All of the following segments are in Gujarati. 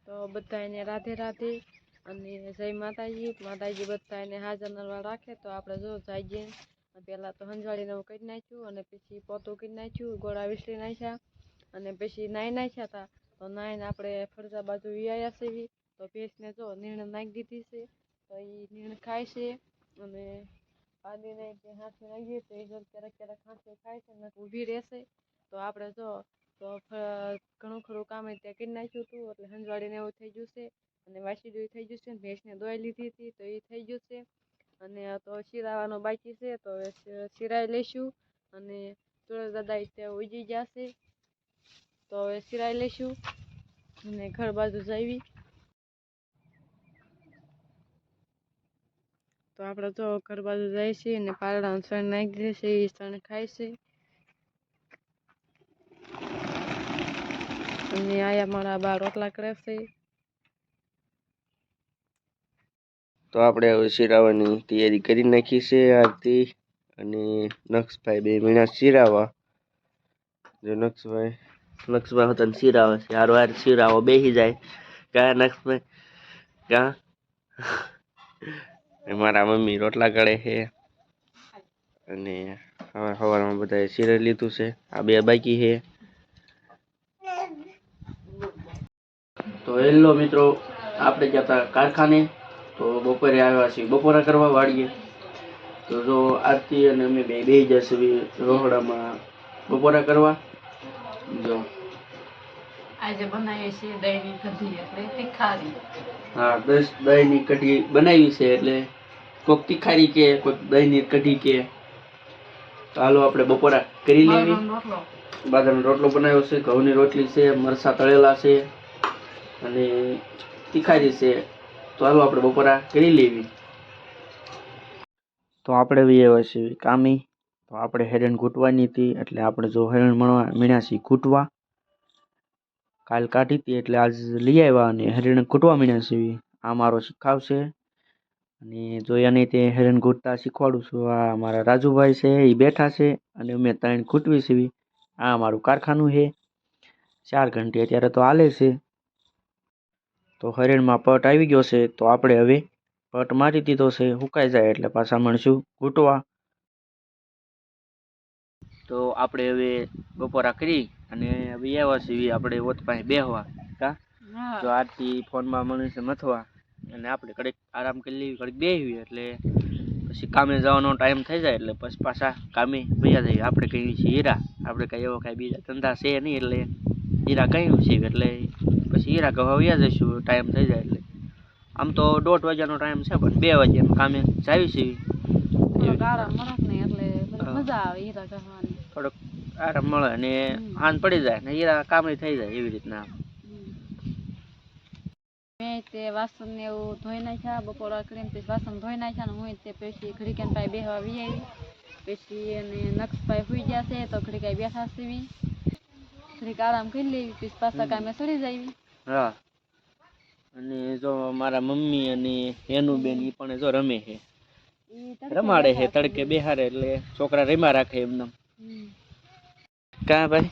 તો બધાને રાધે રાધે અને જય માતાજી. માતાજી બધાને હાજર નરવા રાખે. તો આપણે જો જાઈએ પહેલાં તો હંજવાળીને એવું કરી નાખ્યું અને પછી પોતું કરી નાખ્યું, ગોળા વિસરી નાખ્યા અને પછી નાહી નાખ્યા હતા. તો નાહીને આપણે ફરજા બાજુ વિયાયા છે. તો ભેંસને જો નીણ નાખી દીધી છે, તો એ નીણ ખાય છે અને પાડીને જે હાંસી નાખીએ તો એ જો ક્યારેક હાંસી ખાય છે ને ઊભી રહેશે. તો આપણે જો તો ઘણું ખરું કામ ત્યાં કરી નાખ્યું હતું, એટલે હંજવાળીને એવું થઈ ગયું છે અને વાસીડું થઈ ગયું છે. ભેંસને દોઈ લીધી હતી તો એ થઈ ગયું છે અને તો શિરાવાનું બાકી છે. તો શિરાઈ લઈશું અને તુળસ દાદા ત્યાં ઉજી જશે. તો હવે શિરાઈ લઈશું અને ઘર બાજુ જાવી. તો આપણે તો ઘર બાજુ જાય છે અને પારડાનું સણ નાખી દે છે, એ સણ ખાય છે. અને આયા મારા બા રોટલા કરે છે. તો આપણે હવે શિરાવાની તૈયારી કરી નાખી છે આરતી અને નક્ષભાઈ બે મીણા શિરાવા. જો નક્ષભાઈ હતા શિરાવે છે, હારો હાર શિરાવો બેસી જાય. ક્યાં નક્ષભાઈ ક્યાં મારા મમ્મી રોટલા કરે છે અને હવે સવારમાં બધાએ શિરાઈ લીધું છે. આ બે બાકી છે. તો હેલો મિત્રો, આપણે ગયા હતા કારખાને. તો બપોરે આવ્યા છીએ બપોરા કરવા વાળીએ. તો જો આરતી અને અમે બે જશે રોહડામાં બપોરા કરવા. જો આજે બનાવીએ છીએ દહીંની કઢી એટલે તીખારી. હા, 10 દહીંની કઢી બનાવી છે, એટલે કોઈક તીખારી કે કોઈક દહીંની કઢી કે. તો હાલો આપણે બપોરા કરી લેવી. બાજરાનો રોટલો બનાવ્યો છે, ઘઉંની રોટલી છે, મરસા તળેલા છે અને તીખારી છે. તો હાલો આપણે બપોરા કરી લેવી. તો આપણે આવ્યા છીએ કામી. તો આપણે હેરણ ઘૂંટવાની હતી, એટલે આપણે જો હેરણ મીણ્યા છીએ ઘૂંટવા. કાલ કાઢી હતી એટલે આજ લઈ આવ્યા અને હેરણ ઘૂંટવા મીણ્યા છીએ. આ મારો શીખાવ છે અને જો એને તે હેરણ ઘૂંટતા શીખવાડું છું. આ મારા રાજુભાઈ છે, એ બેઠા છે અને અમે 3 ઘૂંટવી છીએ. આ મારું કારખાનું છે. 4 ઘંટી અત્યારે તો હાલે છે. તો હરણમાં પટ આવી ગયો છે, તો આપણે હવે પટ મારી દીધો છે. સુકાઈ જાય એટલે પાછા મળશું ઘૂંટવા. તો આપણે હવે બપોરા કરી અને હવે આવ્યા છીએ આપણે ઓત પાસે બેહવા. જો આરતી ફોનમાં મનુષ્ય મથવા અને આપણે ઘડીક આરામ કરી લેવી, ઘડીક બેસવી એટલે પછી કામે જવાનો ટાઈમ થઈ જાય. એટલે પછી પાછા કામે વયા જઈએ. આપણે કહીએ છીએ હીરા, આપણે કાંઈ એવો કાંઈ બીજા ધંધા છે નહીં, એટલે હીરા કહ્યું છે એટલે પછી હીરા કહેવા વયા જઈશું ટાઈમ થઈ જાય એટલે. આમ તો 1:30 વાગ્યાનો ટાઈમ છે, પણ 2 વાગ્યામાં કામે જાવી છીએ. થોડોક આરામ મળે અને હાન પડી જાય ને હીરા કામે થઈ જાય એવી રીતના. મેં તે વાસણ ને એવું ધોઈ નાખ્યા, બપોરા કરીને પછી વાસણ ધોઈ નાખ્યા ને હું તે પછી ઘડીક પાસે બેહવા વી આવી. પછી અને નક્ષભાઈ સુઈ ગયા છે, તો ઘડીક બેઠા સીવી, ઘડીક આરામ કરી લેવી, પછી પાછા કામે ચડી જાય. હા, અને જો મારા મમ્મી અને એનું બેન ઈ પણ જો રમે છે, રમાડે છે તડકે બેહારે એટલે છોકરા રમ્યા રાખે એમને. કા ભાઈ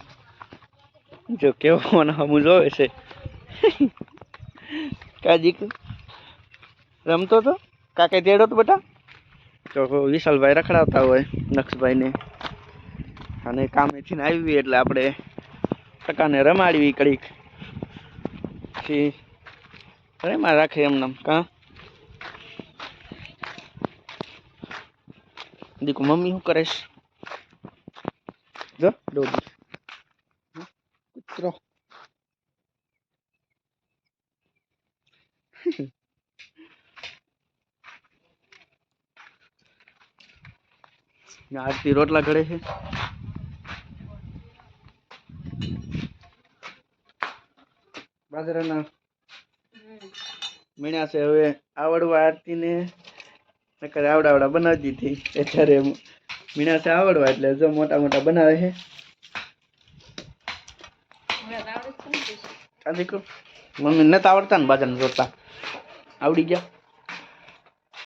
જો કેવો હમું જોવે છે. કાજીક રમતો તો કાકે તેડો તો બેટા. તો વિશાલભાઈ રખડાવતા હોય નક્ષભાઈને, અને કામેથી આવી એટલે આપણે ટકાને રમાડવી કડીક એમાં રાખે એમને. કા દીકુ મમ્મી શું કરેશ? જો ડોબી કૂતરો. આરતી રોટલા ઘડે છે. બાજરાના મીણ્યા છે. હવે આવડવા આરતી ને નકર આવડા બનાવી દીધી. અત્યારે મીણ્યા છે આવડવા, એટલે જો મોટા મોટા બનાવે છે. મમ્મી નથી આવડતા ને બાજરાના રોટલા, આવડી ગયા.